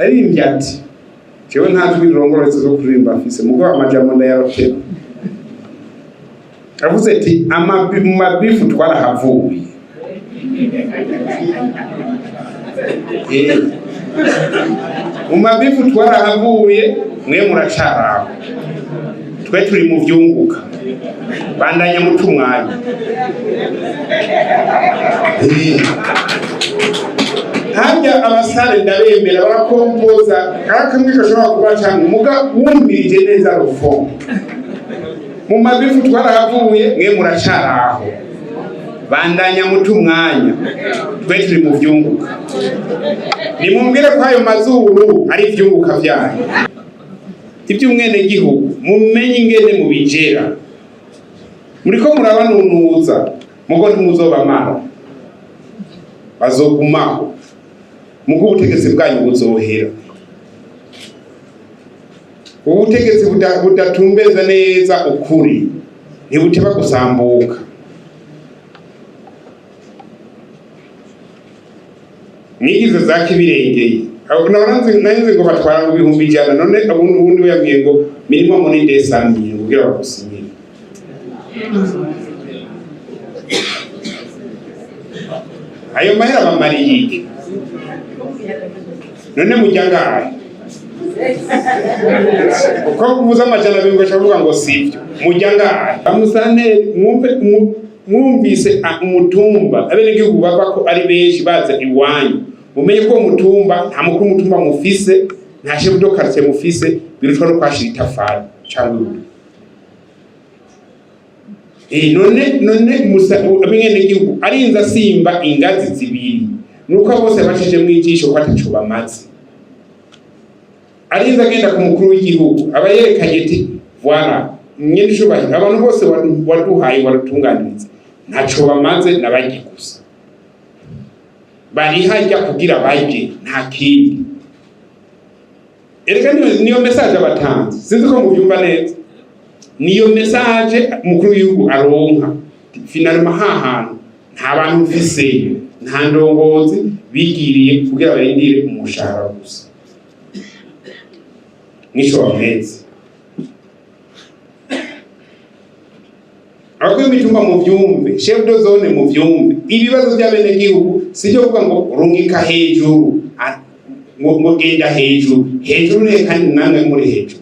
ari imbyati jewe nta jwi rirongoretse zo kuririmba afise mugo amajambo ndayarokera avuze ati amabifu twarahavuye mabifu twarahavuye mwe muracaraho twe turi mu vyunguka bandanya mutu mwanya hajya abasare ndabemera barakompoza akamwe gashobora kuba cyangwa muga wumvirije neza rufo mu mabifu twarahavuye mwe muracaraho bandanya mutu mwanya twe turi mu vyunguka nimumbwire ko ayo mazuru ari vyunguka byanyu iby'umwene gihugu mumenye ingene mubijera muriko murabanunuza mugo ntimuzobamara bazogumaho mugo ubutegetsi bwanyu buzohera ubutegetsi budatumbeza neza ukuri ntibuteba gusambuka nigize zaki birengeye narinze ngo batwara mu 100 none ubundi yabwiye ngo minimum muri desamye kugira bagusinyire ayo mahera bamariye iki none mujyangaye uko kuvuza amajana bingo shavuga ngo sivyo mujyangaye amusane mwumvise umutumba abene gihugu bava ko ari benshi baza iwanyu mumenye ko umutumba nta mukuru umutumba mufise nta chef de quartier mufise birutwa no kwashira itafari cyangwa none musa abengene gihugu arinza simba ingazi zibiri nuko bose bashije mwijisho ko atacu bamaze arinza agenda ku mukuru w'igihugu abayerekanye ati voilà nyene shubahi abantu bose waduhaye waratunganiriza ntaco bamaze nabagi gusa bari hajya kugira baje nta kindi erega niyo message abatanze sinzi ko mubyumva neza niyo message mukuru w'igihugu aronka finalement hahantu nta bantu mfise nta ndongozi bigiriye kugira barindire umushahara gusa nico bameze ako imitumba mu vyumve chef de zone mu vyumve ibibazo by'abene gihugu sicyo kuvuga ngo rungika hejuru ngo genda hejuru ne kandi namwe muri hejuru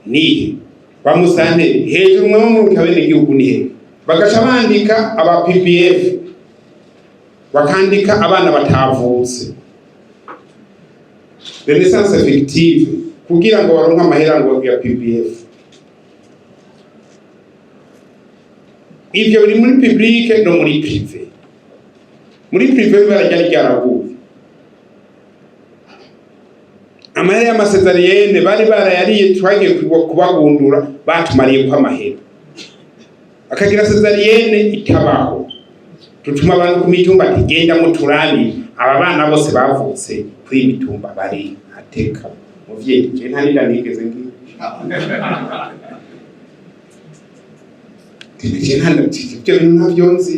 ni bamusane hejuru mwe mu kabene gihugu ni he bagaca bandika aba PPF bakandika abana batavutse renaissance effective kugira ngo baronka amahera ngo ya PPF ivyo biri muri public no muri privé muri privé barajya ryaraguye amahera y'amasezeriyene bari barayariye twagiye kubagundura batumariye kwa mahera akagira sezeriyene itabaho tutuma abantu ku mitumba tigenda muturani aba bana bose bavutse kuri mitumba bari ateka muvye je ntanira nigeze ngi je ntanda ibyo bintu ntavyonzi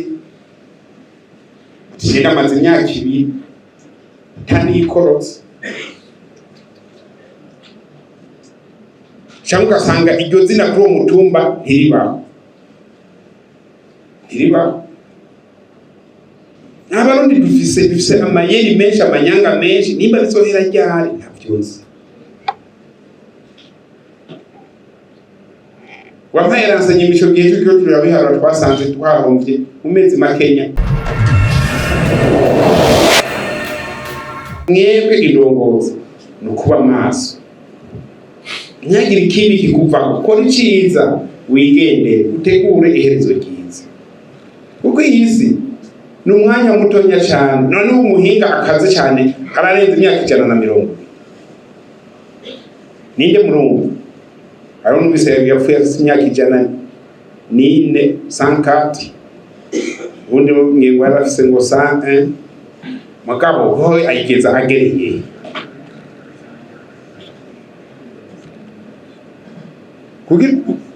je namaze imyaka 2 tani ikorotse cyangwa sanga iryo zina kuri mutumba ntiriba abarundi dufise amayeri menshi amanyanga menshi nimba bisohera ryari ntavyonzi wampaye ransanye imisho gihe cyo turabiharura twasanze twahombye mu mezi makenya mwebwe indongozi no kuba maso nyagira ikibi kikuva ukora iciza wigendere utegure iherezo ryiza kuko iyisi ni umwanya mutonya cyane none umuhinga akaze cyane ararenza imyaka 150 ninde murungu arone bisebe yapfuye imyaka 104 ubundi mwebwe arafise ngo 101 makabo hoye ayigeza agereye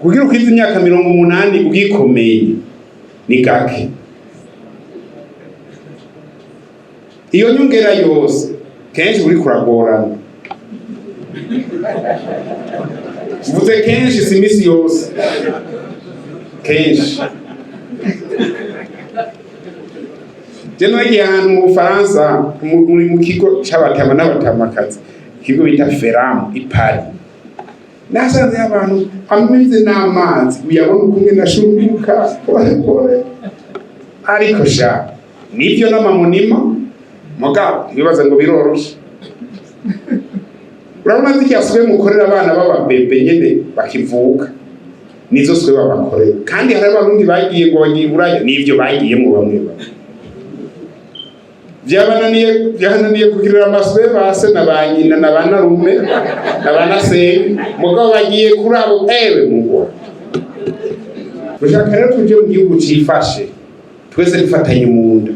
kugira ukiza imyaka 80 ugikomeye ni gake iyo nyongera yose kenshi uri kuragorana mvuze kenshi si imisi yose kenshi jeno yagiye ahantu mu Bufaransa mu kigo c'abatama n'abatamakazi ikigo bita Feramu i Paris nasanze abantu ameze n'amazi uyabona ukumwe nashubuka pole ariko sha nivyo n'amamunima mugabo bibaza ngo biroroshe urabona zikiyaswe mukorera abana b'ababebe nyene bakivuka nizo swe babakorera kandi hari abarundi bagiye ngo bagiye buraya nivyo bagiyemo bamwe vyabananiye kugirira amaswe base nabanyina nabanarume nabanasenge mugabo bagiye kuri abo ewe mugwa ushaka rero tuje mu gihugu cifashe twese dufatanye mu nda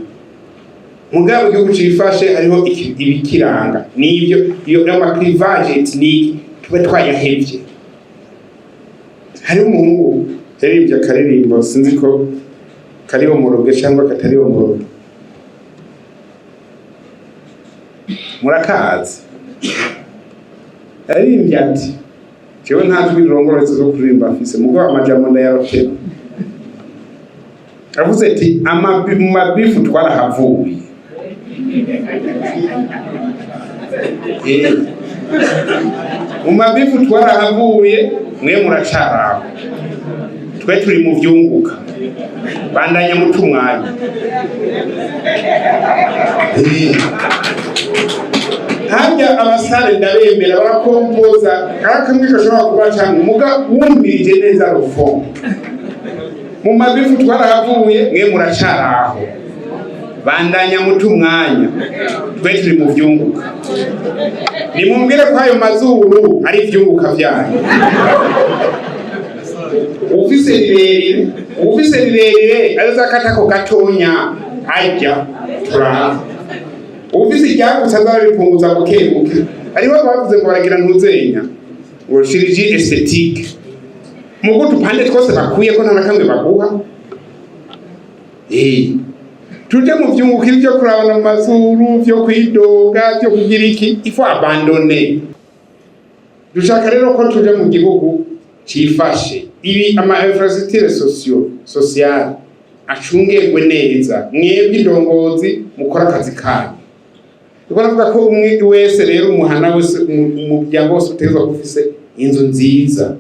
mugabo igihugu cifashe hariho ibikiranga nivyo iyo amacrivage ethnique tuba twayahevye hari umuhungu yaririmbye akaririmbo sinzi ko kariho muroge cyangwa katariho muroge murakazi yaririmbye ati jewe nta jwi rirongoretse zo kuririmba afise mugabo amajambo ndayarotera avuze ati amabifu twarahavuye mu mabifu twarahavuye mwe muracaraho twe turi mu vyunguka bandanya muca umwanya harya abasare ndabemera barakompoza akamwe gashobora kuba cyane umuga wumvirije neza rufo mu mabifu twarahavuye mwe muracaraho bandanya muca umwanya twe turi mu vyunguka nimumbwire ko ayo mazuru ari ivyunguka vyanyu ufise rirerire azakatako gatonya ajya turara ufise iryagutse azaripunguza bukebuke ariho bavuze ngo baragira ntuzenya ngo chirurgie esthétique mugo tupande twose bakuye ko nta kamwe baguha tuje mu vyunguka ivyo kurabana mu mazuru vyo kwidoga vyo kugira iki ifo abandone dushaka rero ko tuje mu gihugu cifashe ibi ama infrastructure social acungerwe neza mwebwe indongozi mukora akazi kanyu Ukora ko umwe wese rero umuhana wese umuryango wose utegezwa kufise inzu nziza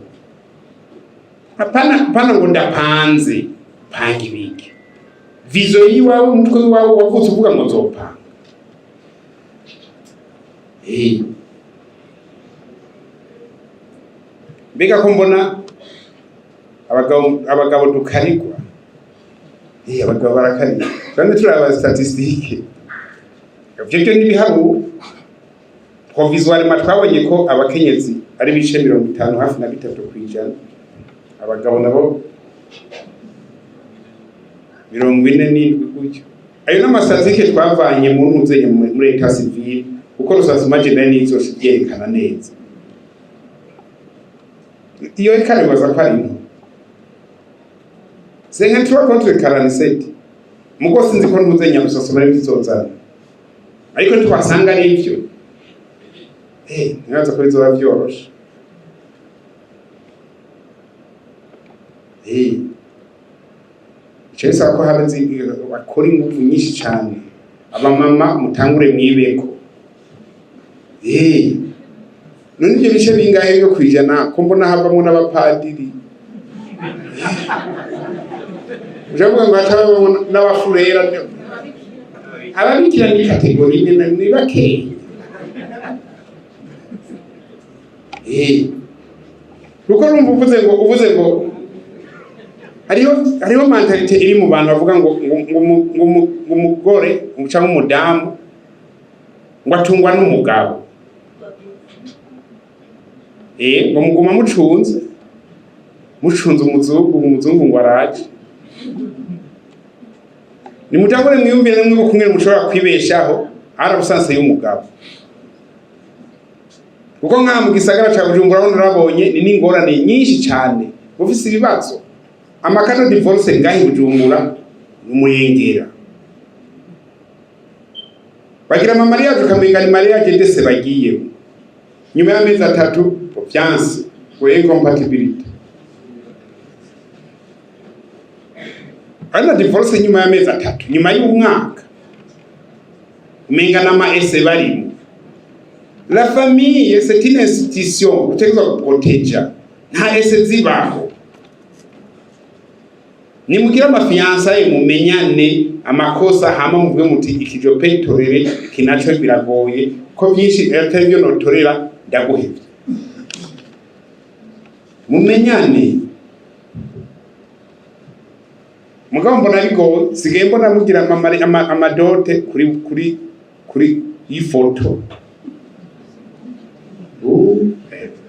apana ngo ndapanze panga ibiki vizo yiwawe umutwe wawe wavutse uvuga ngo nzopanga mbega ko mbona abagabo dukarigwa abagabo barakarigwa kandi turaba statistique ivyo n'ibiharu provisoirement twabonye ko abakenyezi ari bice 50 hafi na 3% abagabo nabo 47 gutyo ayo n'amastatistike twavanye mu ntuzenye muri état civil uko rusasuma general nizo yerekana neza iyo ikare baza kwari senga tuwa contre 47 muko sinzi ko ntuzenye rusasuma ari bizozana ariko twasanga ari ivyo nyaza ko bizoba byoroshe Chesa ko habenzi bakora ingufu nyinshi cyane abamama mutangure mwibeko none ibyo bice bingahe byo kwijana ko mbona havamo n'abapadiri ujavuga ngo atababona n'abafurera ababikira ni kategori nyine ni bake ruko rumva uvuze ngo hariho mentalite iri mu bantu bavuga ngo umugore cyangwa umudamu ngo atungwa n'umugabo ngo muguma mucunze umuzungu ngo araje ni mutangore mwiyumvire mwe kumwe mushobora kwibeshaho arabusanse y'umugabo kuko nka mu gisagara cya Bujumbura narabonye ni n'ingorane nyinshi cyane ufise ibibazo amakano divorce ngahi Bujumbura n'umuyengera bagira ama mariage ukamenga ni mariage ndetse bagiye nyuma y'amezi 3 fiance ngo incompatibility ana divorce nyuma y'amezi 3 nyuma y'umwaka umenga nama ese barimo. La famille c'est une institution utegezwa proteger nta ese zibaho. Ni mugira amafiansa ye mumenyane amakosa hama muvuge muti ikijo petorere kinacho biragoye ko byinshi atavyo notorera ndaguhebye mumenyane. Mugabo mbona ariko sigaye mbona mugira amadote kuri ifoto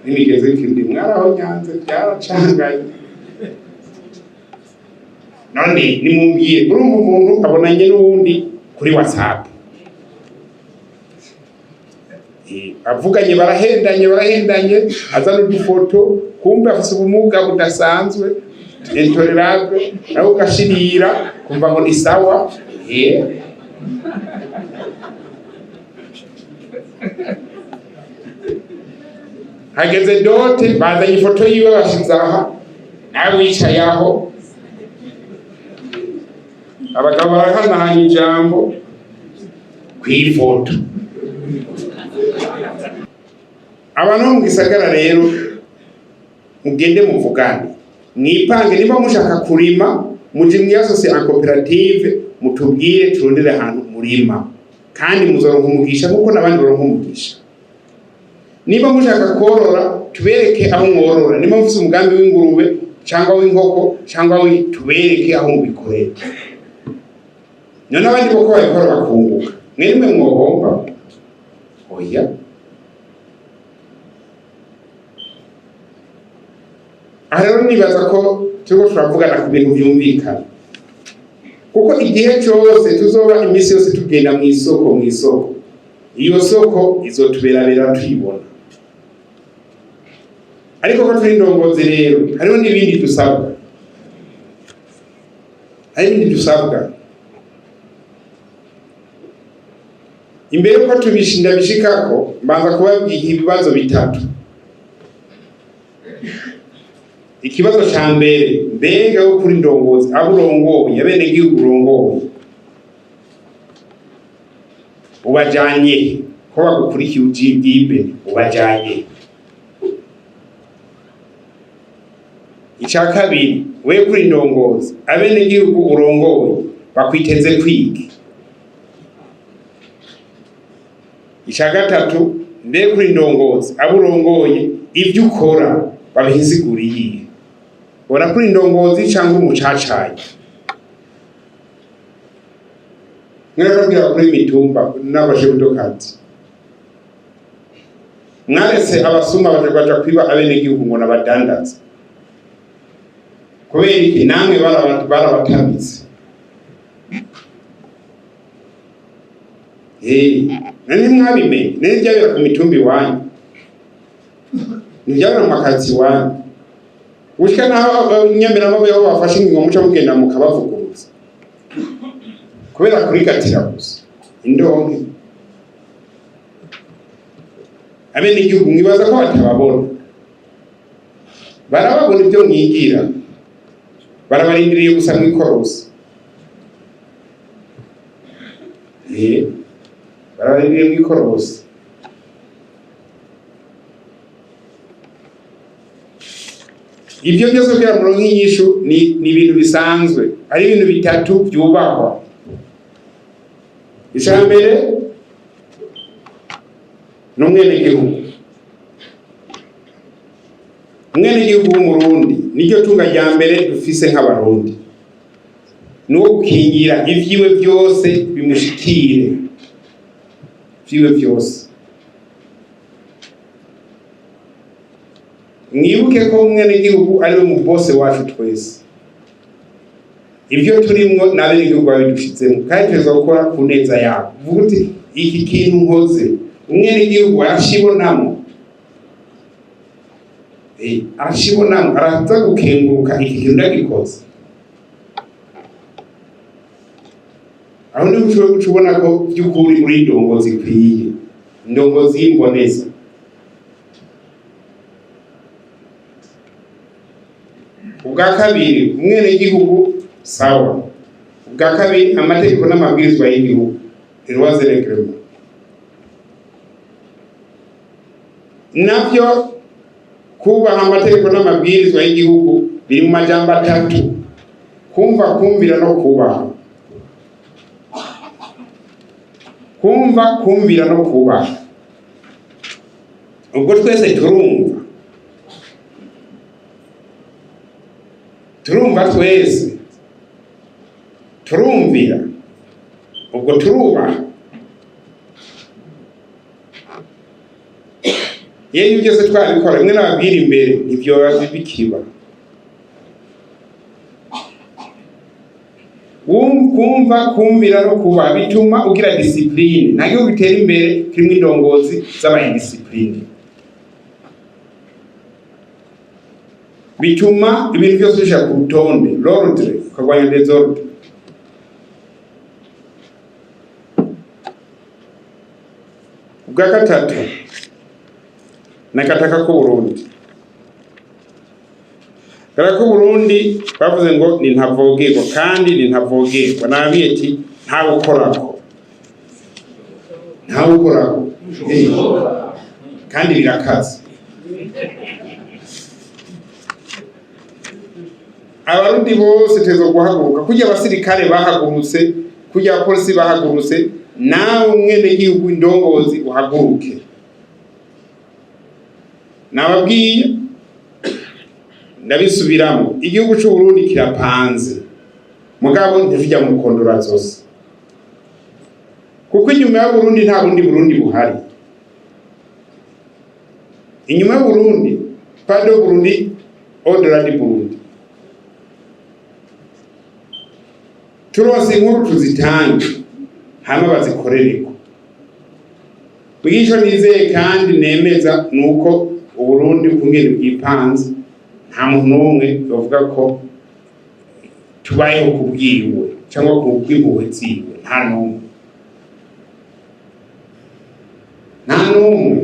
nimigeze kindi mwaraho Nyanza byaracangaye none nimubwiye kuri umuntu abonanye n'uwundi kuri WhatsApp avuganye barahendanye azana udufoto kumbe afise ubumuga budasanzwe intolerable nawe ukashirira kumva ngo ni sawa hageze dote bazanye ifoto yiwe bashizaha nawe wicaye aho abagabo barahanahanye ijambo kw'ifoto. Abantu mu gisagara rero mugende muvugane mwipange niba mushaka kurima muje mwiyasose en cooperative mutubwire turondere ahantu murima kandi muzoronka umugisha kuko nabandi baronka umugisha. Niba mushaka korora tubereke aho mworora, niba mufite umugambi w'ingurube cyangwa w'inkoko cyangwa tubereke aho mubikorera. None abandi boko babikora bakunguka mwe mwohomba oya. Rero nibaza ko turiko turavugana ku bintu byumvikana kuko igihe cyose tuzoba imisi yose tugenda mu isoko iyo soko izotuberabera tuyibona. Ariko ko turi ndongozi rero hariho n'ibindi dusabwa imbere ko tubishinda bishikako mbanza kubabwiye ibibazo bitatu. Ikibazo ca mbere mbega wo kuri ndongozi aburongoye abene gihugu urongoye ubajanye ko bagukurikiye ujigibe ubajanye. Ica kabiri we kuri ndongozi abene gihugu urongoye bakwiteze kwiga. Ica gatatu mbe kuri ndongozi aburongoye ivyo ukora babihisiguriye bona kuri ndongozi cyangwa umucacaye. Mwaragira kuri mitumba n'abashebudokazi mwarese abasuma baje kwiba abene gihugu ngo nabadandaza kubera iki namwe barabatambitse. Nani mwabimenye nene byabera ku mitumbi wanyu nijyana mu makazi wanyu ushika naho nyamera mabo yaho bafashe ingingo muca mugenda mukabavuguruza kubera kuri gatira gusa indonke. Abene igihugu mwibaza ko batababona barababona ibyo mwigira barabarindiriye gusa mwikorosa bararindiriye mwikorosa. Ibyo byose kugira ngo nk'inyishu ni ibintu bisanzwe ari ibintu bitatu byubahwa. Ijambere n'umwene gihugu w'umurundi niryo tunga rya mbere dufise nk'abarundi nuwo gukingira ivyiwe byose bimushikire vyiwe byose. Mwibuke ko umwene gihugu ari we mu bose wacu twese ibyo turimwo nabene gihugu babidushitsemo kandi tweza gukora ku neza yabo. Vuga uti iki kintu nkoze umwene gihugu arashibonamo araza gukenguruka iki kintu ndagikoze aho ni ushobora ko by'ukuri muri indongozi ikwiye, indongozi y'imboneza. Ubwa kabiri umwene gihugu sawa. Ubwa kabiri amategeko n'amabwirizwa y'igihugu, lois et règlements. Navyo kubaha amategeko n'amabwirizwa y'igihugu biri mu majambo atatu: kumva, kumvira no kubaha. Kumva, kumvira no kubaha. Ubwo twese turumva twese, turumvira, ubwo turubaha. Yewe byose twabikora mwe n'ababwira imbere ibyo bikiba. Kumva, kumvira no kubaha bituma ugira discipline, ntago bitera imbere kirimo indongozi z'abayindiscipline. Bituma ibintu byose bishaka ku rutonde, l'ordre, ukagwanya désordre. Ubwa gatatu nakataka ko Burundi, karako Burundi bavuze ngo ni ntavogerwa, kandi ni ntavogerwa. Nabiye ati nta gukorako, kandi birakaze. Abarundi bose tezo guhaguruka, kujya abasirikare bahagurutse, kujya abapolisi bahagurutse, nawe umwene gihugu indongozi uhaguruke. Nababwiye ndabisubiramo, igihugu cy'u Burundi kirapanze, mugabo ntivijya mu kondora zose, kuko inyuma ya Burundi nta bundi Burundi buhari. Inyuma ya Burundi pado Burundi au-delà du Burundi. Turose inkuru tuzitange hama bazikorereko. Bwigisho nizeye kandi nemeza nuko Uburundi kungene bwipanze, nta muntu n'umwe bavuga ko tubayeho kubwiwe cyangwa kubwiwe ziwe, nta n'umwe.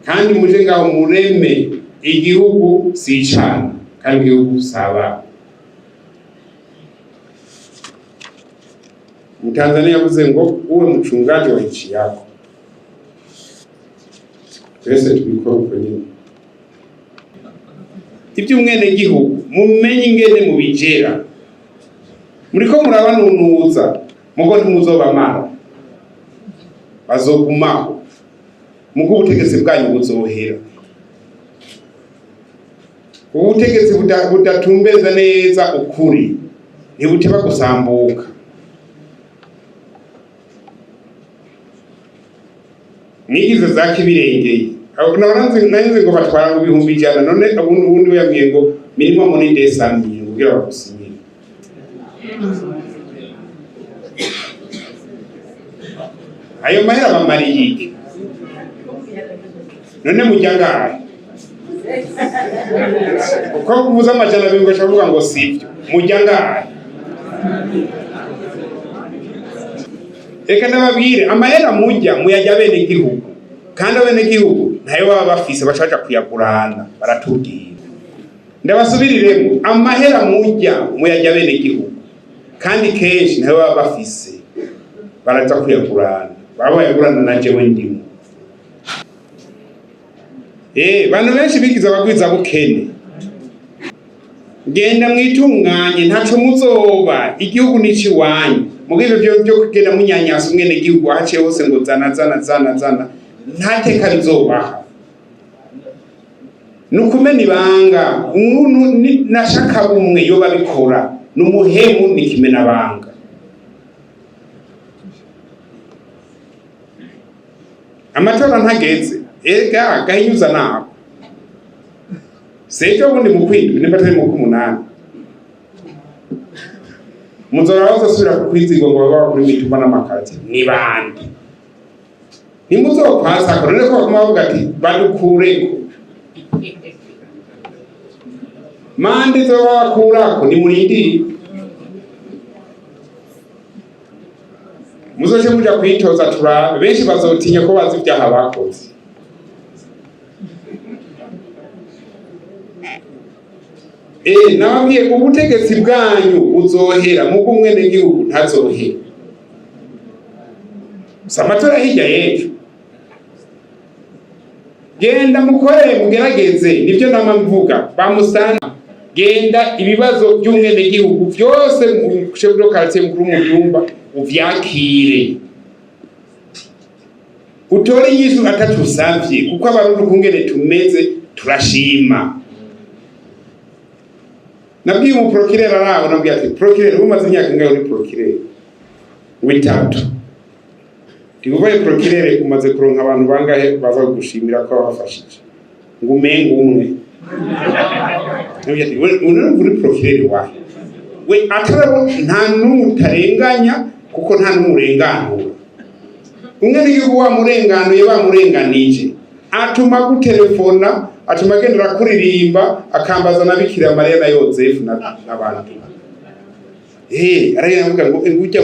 Kandi muje ngaho mureme igihugu sicana, kandi igihugu saba. Mtanzania yavuze ngo uwe mchungaji wa nchi yako. Twese tubikora uko nyine. Ibyo umwene gihugu mumenye ingene mubijera. Muriko murabanunuza, mugo ntimuzobamara. Bazogumaho. Mugo ubutegetsi bwanyu buzohera. Ubutegetsi budatumbeza neza ukuri, ntibuteba gusambuka. Nigize za kibirengeye, abo naranze ngo batwara mu bihumbi 100, none ubundi yambwiye ngo minimum muri desambi kugira bagusinyire. Ayo mahera bamariye iki? None mujyangaye uko kuvuza amajana bingo shavuga ngo sivyo mujyangaye. Eka nababwire amahera mujya muyajya bene gihugu, kandi bene gihugu ntayo baba bafise bashaje kuyagurana baratubwira. Ndabasubiriremo amahera mujya muyajya bene gihugu, kandi kenshi ntayo baba bafise baraza kuyagurana, baba yagurana na jewe ndimo. Bantu benshi bigiza bagwiza bukene. Genda mwitunganye ntaco muzoba, igihugu nici wanyu. Mugibe byo kugenda munyanyasa umwene gihugu hace hose ngo zana ntateka bizobaha. Nukumena ibanga, umuntu nashaka bumwe yoba bikora, numuhemu nikimena banga. Amatora ntageze, ega gahinyuza nako. Sejo bundi mukwindwi nibatari mu 8. Muzora bazasubira kukwizigwa ngo baba kuri mituma n'amakati ni bandi. Nimuzopasa ko none ko kumavuga ati badukureko. Mande zo bakurako ni murindi. muzoje muja kwitoza turabe benshi bazotinya ko bazi ibyaha bakoze. Nababwiye ubutegetsi bwanyu buzohera mugo mwene gihugu ntazohera. Samatora hirya y'ejo. Genda mukore mugerageze nivyo nama mvuga bamusana genda ibibazo by'umwene gihugu byose mu shebro quartier mukuru mu byumba uvyakire utore yisu atatu savye kuko abarundi kungene tumeze turashima. Nabwiye mu procureur araho nabwiye ati procureur umaze imyaka ingahe uri procureur witatu Tigubaye procureur umaze kuronka abantu bangahe baza gushimira ko bafashije ngo umenga umwe uri procureur wawe we atarabo nta n'umutarenganya kuko nta n'umurenganura umwe n'igihugu wa murenganuye bamurenganije atuma gutelefona atuma agendera kuririmba akambaza na Bikira Mariya na Yozefu n'abandi aravuga ngo ujya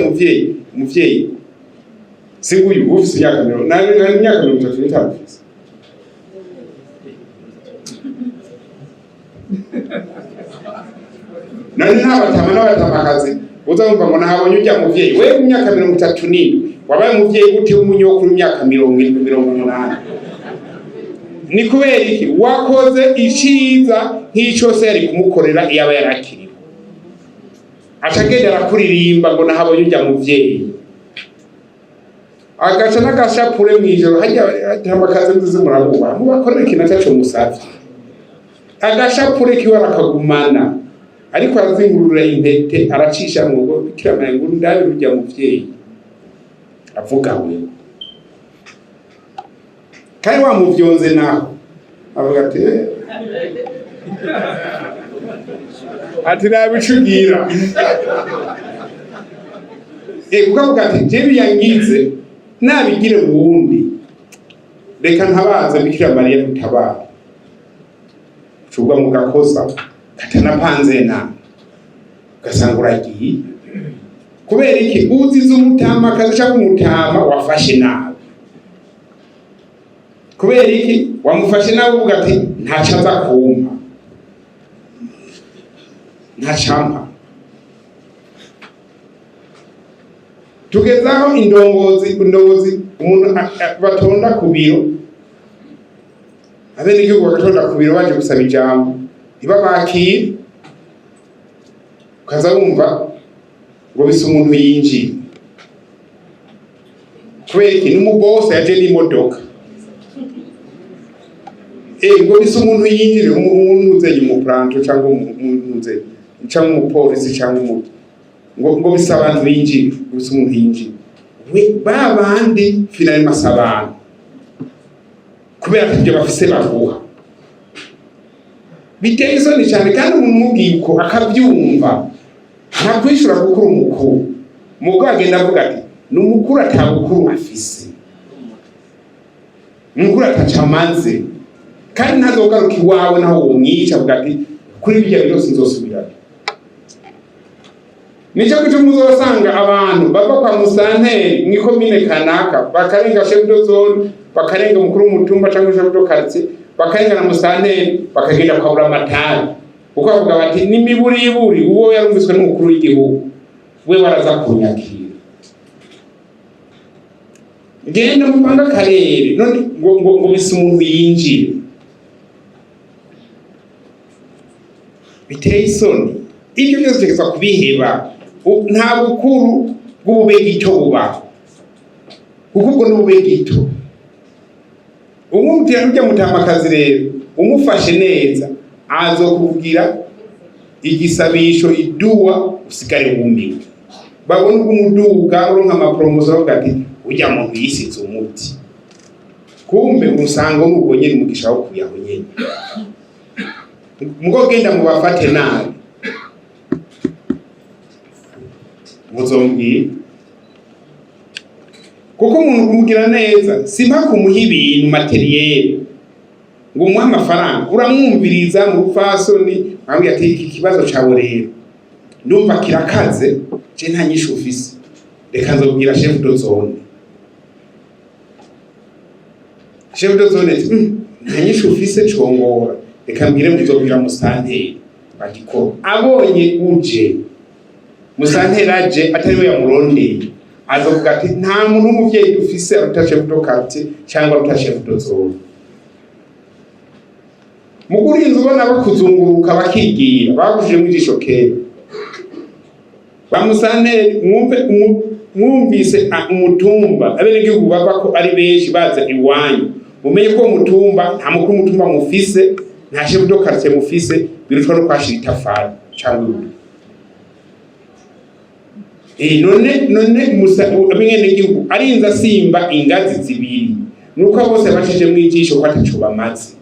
muvyeyi singuyu ufise imyaka 35 nani n'abatama n'abatamakazi uzumva ngo nahabonye ujya muvyeyi we mu myaka 37 wabaye muvyeyi gute w'umunyokuru imyaka 70 ni kubera iki wakoze iciza nk'ico se yari kumukorera iyaba yarakiriwe acagendera kuririmba ngo nahabonye ujya muvyeyi agaca n'agashapure mw'ijoro hajya amakazi nziza murabuba mubakorera ikintu ataco musavye agashapure kiwe arakagumana ariko arazingurura intete aracisha mu ngo Bikira Mariya ngo ndabe ujya muvyeyi avuga we kandi wamuvyonze naho avuga ati nabicugira ukavuga ati jewe yangize nabigire wundi reka ntabaza Bikira Mariya gutabara cugwa mu gakosa katanapanze na gasanga uragiye kubera iki uzize umutama kaza kumutama wafashe nabi kubera iki wamufashe nabi uvuga ati ntacaza kumpa ntacampa tugezaho indongozi umuntu batonda ku biro abene igihugu bagatonda ku biro baje gusaba ijambo ntibabakire ukaza wumva ngo bisa umuntu yinjiye kubera iki n'umubose yaje n'imodoka ngo bisa umuntu yinjire umuntu uzeye umupranto cyangwa umupolisi cyangwa umuntu ngo bisa abantu binjire bisa umuntu yinjire we babandi finali masabana kubera ko ibyo bafise bavuha biteye isoni cyane kandi umuntu mubwiye ko akabyumva ntakwishura gukuru umukuru mubwo agenda avuga ati ni umukuru atabukuru afise umukuru atacamanze kandi ntazogaruka iwawe naho wumwica avuga ati kuri bijya byose nzosubirayo nico kitu muzosanga abantu bava kwa musanteri mwikomine kanaka bakarenga chef de zone bakarenga mukuru w'umutumba cyangwa chef de quartier bakarenga na musanteri bakagenda kwa buramatari uko avuga bati ni miburiburi uwo yarumviswe n'umukuru w'igihugu we baraza kunyakira genda mupanga karere none ngo bisa umuntu yinjire biteye isoni ibyo byose tegeza kubiheba nta bukuru bw'ububegito buba kuko ubwo n'ububegito umutira ujya mutamakazi rero umufashe neza azokuvugira igisabisho iduwa usigare wumiwe babona umuduga uronka amapromotion avuga ati ujya mu yisize umuti kumbe umusango n'ubonye umugisha wo kuyaho nyene mugo genda mubafate nabi muzombwi kuko umuntu kumugira neza simpa kumuha ibintu materiel ngo umuha amafaranga uramwumviriza mu rupfasoni ambwiye ati iki kibazo cawe rero ndumva kirakaze je nta nyishu ufise reka nzobwira chef de zone. Chef de zone ntanyishu ufise congora, reka mbwire muzobwira musanteri batiko abonye uje musanteri aje atari we yamurondeye azovuga ati nta muntu w'umuvyeyi dufise aruta chef de quartier cyangwa aruta chef de zone. Muguri inzu bona bakuzunguruka bakigira baguje mu ijisho kera bamusanteri mwumvise umutumba abenegihugu bava ko ari benshi baza iwanyu mumenye ko umutumba nta mukuru umutumba mufise nta chef de quartier mufise birutwa no kwashira itafari cyangwa none abenegihugu arinza simba ingazi zibiri nuko bose bashije mu ijisho ko ataco bamaze.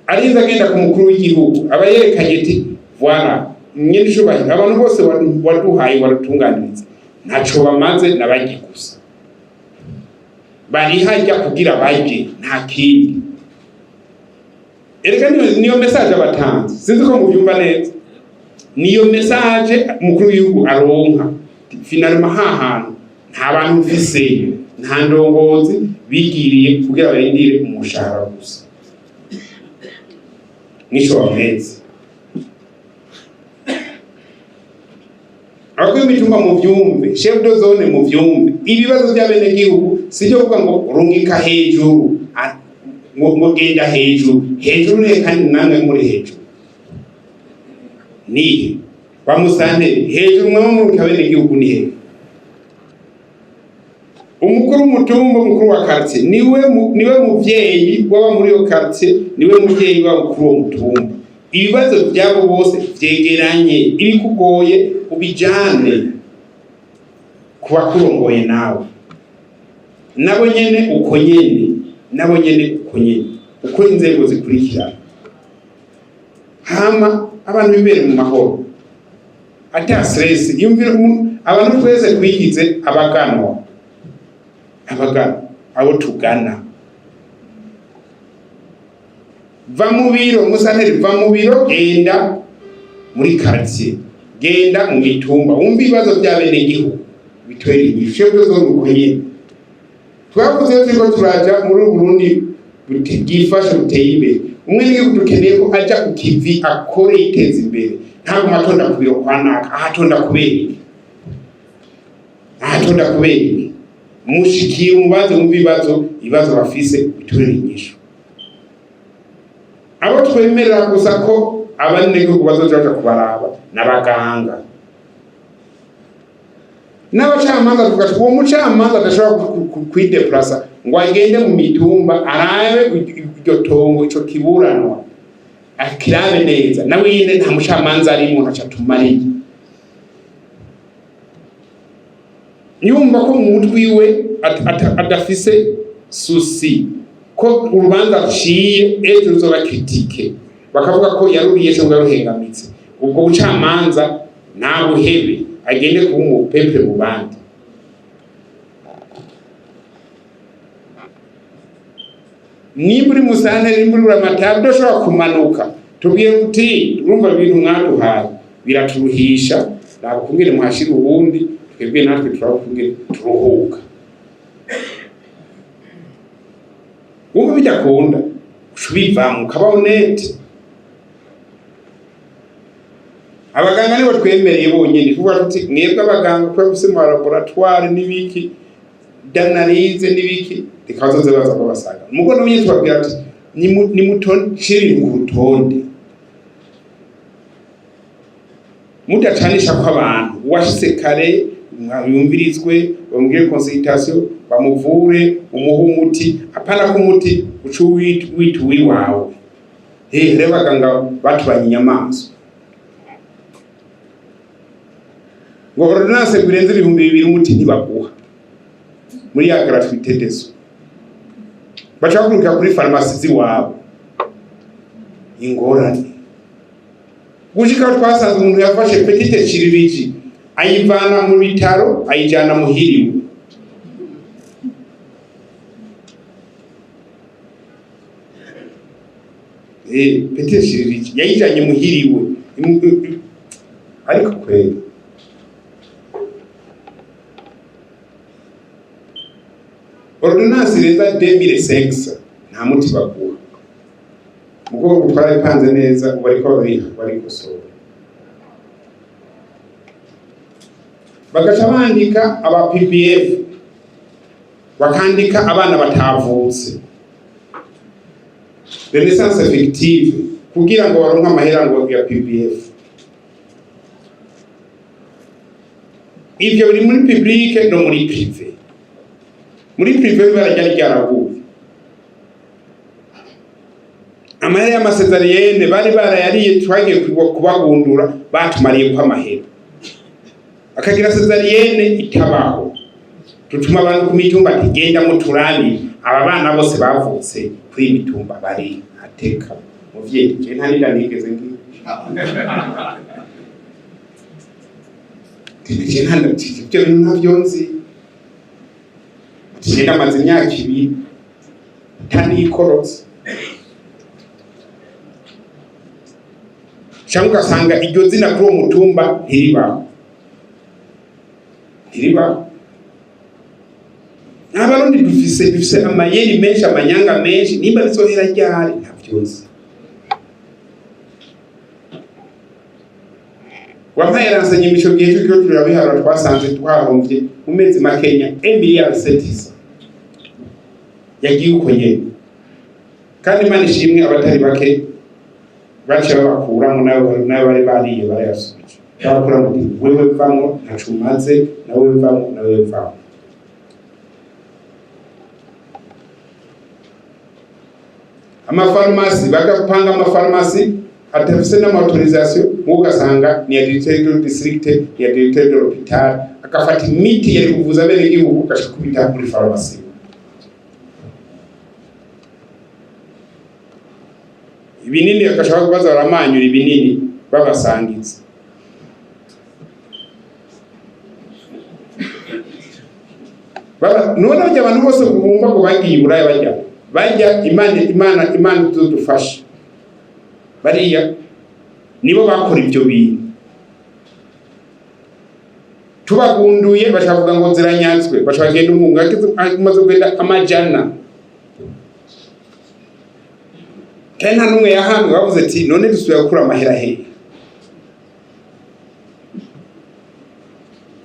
Arinza agenda ku mukuru w'igihugu aba yerekanye ati voilà nyene shubaye abantu bose waduhaye waratunganiriza ntaco bamaze nabagiye gusa bari hajya kugira baje nta kindi. Erega niyo message abatanze sinzi ko mubyumva neza, niyo message mukuru w'igihugu aronka finalement hahantu nta bantu ufise nta ndongozi bigiriye kugira barindire umushahara gusa nisho wamezi. Ako imitumba mu vyumve chef de zone mu vyumve ibibazo by'abenegihugu sicyo kuvuga ngo rungika hejuru ngo genda hejuru ne kandi namwe muri hejuru ni bamusane hejuru mwe mu kabenegihugu ni hejuru. Umukuru w'umutumba umukuru wa quartier niwe muvyeyi waba muri yo quartier niwe muvyeyi wa ukuru w'umutumba. Ibibazo byabo bose vyegeranye ibikugoye ubijane kuba kurongoye nawe nabo nyene uko nyene uko inzego zikurikirana hama abantu bibere mu mahoro ata stress yumvira abantu twese kwigize abagano abo tugana va mu biro musanteri va mu biro genda muri quartier genda mu mitumba wumva ibibazo by'abenegihugu bitwere inyishu zo rukonye. Twavuze ko turaja muri Burundi butigifasha buteye imbere umwe niyo dukeneye ko aja ku kivi akore iteza imbere ntabwo matonda ku biro kwa naka ahatonda kubera mushikiye umubazo mu ibibazo bafise bitwere inyishu. Abo twemerera gusa ko abanegihugu bazoja kubaraba n'abaganga n'abacamanza tuvuga uwo mucamanza adashobora kwideplasa ngo agende mu mitumba arabe iryo tongo ico kiburanwa akirabe neza nawe yine nta mucamanza ari mu ntaca tumariye nyumva ko mu mutwi we adafise susi ko urubanza ciye ejo uzoba kritike bakavuga ko yaruriye cyangwa yaruhengamitse ubwo bucamanza nta buhebe agende kuba umupepe mu bandi. Nimburi musanteri nimburi uramatari doshobora kumanuka tubwiye uti urumva ibintu mwaduhaye biraturuhisha nakubwire muhashira ubundi twebwe natwe turakubwire turuhuka wumva bijakunda ushubivamo kabaho nete. Abaganga nibo twemereye bonyene kuvuga tuti mwebwe abaganga ko bafise mu laboratoire nibiki d'analyse nibiki dikazoze baza ko basaga mugo nabonye tubabwira ati ni mutonshiri ku rutonde mudacanisha ko abantu washise kare mwayumvirizwe bamubwire consultation bamuvure umuhumuti apana ko umuti ucu wituwi wawe rero abaganga batubanye inyamaswa ngo ordonnance birenze 2,000 umuti ntibaguha muri ya gratuité deso bacakuruka kuri pharmacie ziwabo ingorane gushika twasanze umuntu yafashe petite chirurgie ayivana mu bitaro ayijana muhiriwe petite chirurgie yayijanye muhiriwe ariko kweli ordonnance reza 2006 nta muti baguha mugo gutwara ipanze neza bariko bari gusora bagaca bandika aba PPF bakandika abana batavutse renaissance effective kugira ngo baronke amahera ngo ya PPF. Ivyo biri muri public no muri privé. Muri privé barajya ryaraguye amahera y'amasezeriyene bari barayariye twagiye kubagundura batumariye kwa amahera akagira sezeriyene itabaho tutuma abantu ku mitumba tigenda muturani aba bana bose bavutse kuri mitumba bari ateka muvyeyi je nta nida nigeze ngi je nta ndabyo ntavyonzi je namaze imyaka 2 tani ikorotse cyangwa ugasanga iryo zina kuri uwo mutumba ntiribaho n'abarundi dufise amayeri menshi amanyanga menshi nimba bizohera ryari ntavyonzi wampaye ransanye imico gihe cyo turabiharura twasanze twahombye mu mezi makenya 1 miliyari 700 yagiye uko nyene kandi Imana ishimwe abatari bake bacha bakuramo nawe bari bariye barayasubije bakuramo wewe vamo ntacumaze nawe vamo amafarmasi bagapanga amafarmasi atafise n'autorisation mugasanga ni ya directeur district ya directeur de l'hôpital akafata imiti yari kuvuza bene igihugu kashikubita muri farmasi ibinini akashaka kubaza baramanyura ibinini babasangiza none ajya abantu bose bumva ko bagiye buraya bajya imana tudufasha bariya nibo bakora ibyo bintu tubagunduye bashavuga ngo ziranyatswe bashagenda umungu amaze kwenda amajana kandi nta n'umwe yahamwe bavuze ati none dusubiye gukura amahera hehe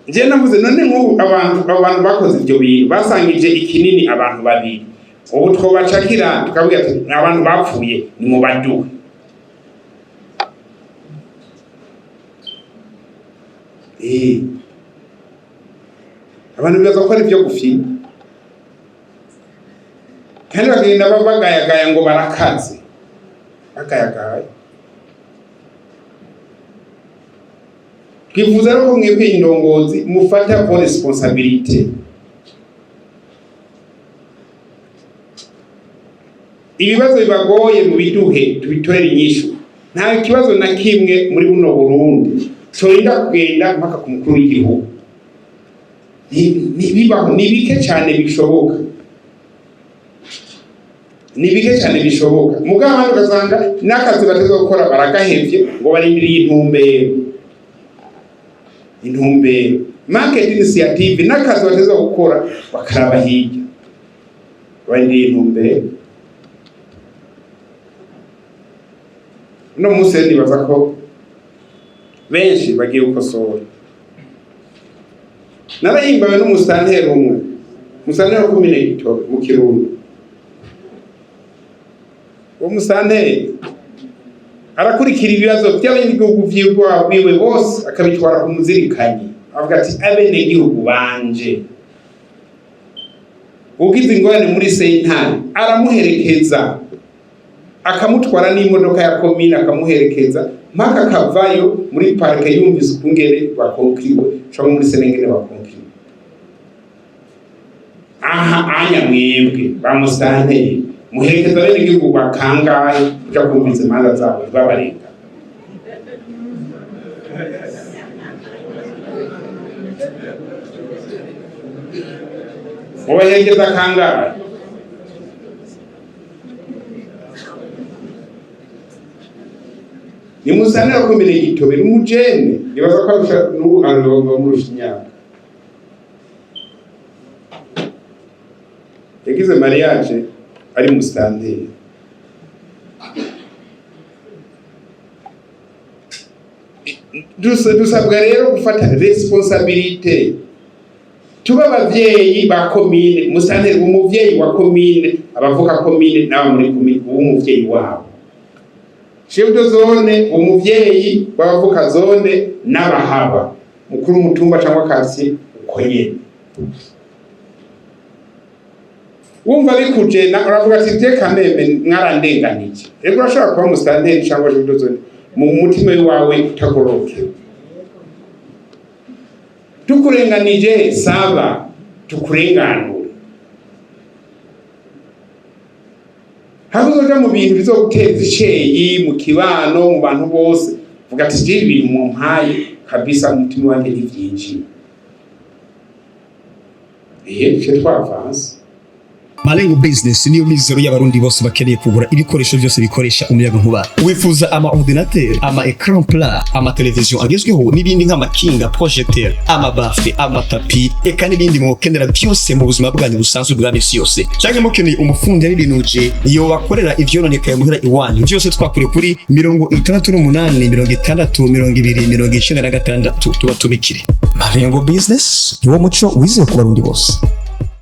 nje navuze none nk'ubu abantu bakoze ibyo bintu basangije ikinini abantu babiri ubu twobacakira tukabwira ati abantu bapfuye ni mu baduha abantu bibaza ko ari byo gufina kandi bagenda bagayagaya ngo barakaze akayagaye twifuza ko mwebwe indongozi mufata pour responsabilité ibibazo bibagoye mu biduhe tubitorera inyishu nta kibazo na kimwe muri buno Burundi torinda kugenda mpaka ku mukuru w'igihugu nibibaho nibike cyane bishoboka mugabo hano ugasanga n'akazi bateze gukora baragahevye ngo barindiriye intumbero market initiative n'akazi bateze gukora bakaraba hirya barindiriye intumbero no munsi nibaza ko benshi bagiye gukosora narahimbawe n'umusanteri umwe umusanteri wa komine Gitobe mu Kirundo uwo musanteri arakurikira ibibazo by'abanyagihugu by'iwe bose akabitwara ku muzirikanyi avuga ati abenegihugu banje ugize ingorane muri sentare aramuherekeza akamutwara n'imodoka ya komine akamuherekeza mpaka kavayo muri parike yumvise ukungere bakonkiriwe cyangwa muri senengene bakonkiriwe anya mwebwe bamusanteye muherekeza bene igihugu bakangaye kuja kumviza imanza zabo babarenga mubaherekeza kangaye ni musanira komine Gitobe n'umujene nibaza ko n'ubu arongo mu rushinyaka yagize mariage ari musitanteri. Dusabwa rero gufata responsabilité, tuba abavyeyi ba komine, musitanteri umuvyeyi wa komine, abavuka komine n'aba muri komine umuvyeyi wabo, chef de zone umuvyeyi w'abavuka zone n'abahaba, mukuru w'umutumba cyangwa quartier uko nyene. Wumva bikuje uravuga ati je kameme mwarandenganije, rego urashobora kuba musitanteri cyangwa chef de zone mu mutima wawe utagoroke. Tukurenganije saba tukurenganura, habuzoja mu bintu bizoguteza iceyi mu kibano mu bantu bose, vuga ati je ibintu mu mpaye kabisa umutima wanjye n'ivyinshi. Je twavanse. Malengo Business niyo mizero y'abarundi bose bakeneye kugura ibikoresho byose bikoresha umuyaga nkuba. Wifuza ama ordinateur, ama écran plat, ama television agezweho n'ibindi nk'amakinga, projecteur, ama bafle, ama tapi, eka n'ibindi mukenera byose mu buzima bwanyu busanzwe bwa misi yose. Cyangwa mukeneye umufundi yabirinuje iyo wakorera ivyononekaye muhira iwanyu. Byose twakure kuri 68 60 20 26 tubatumikire. Malengo Business niwo muco wizewe ku barundi bose.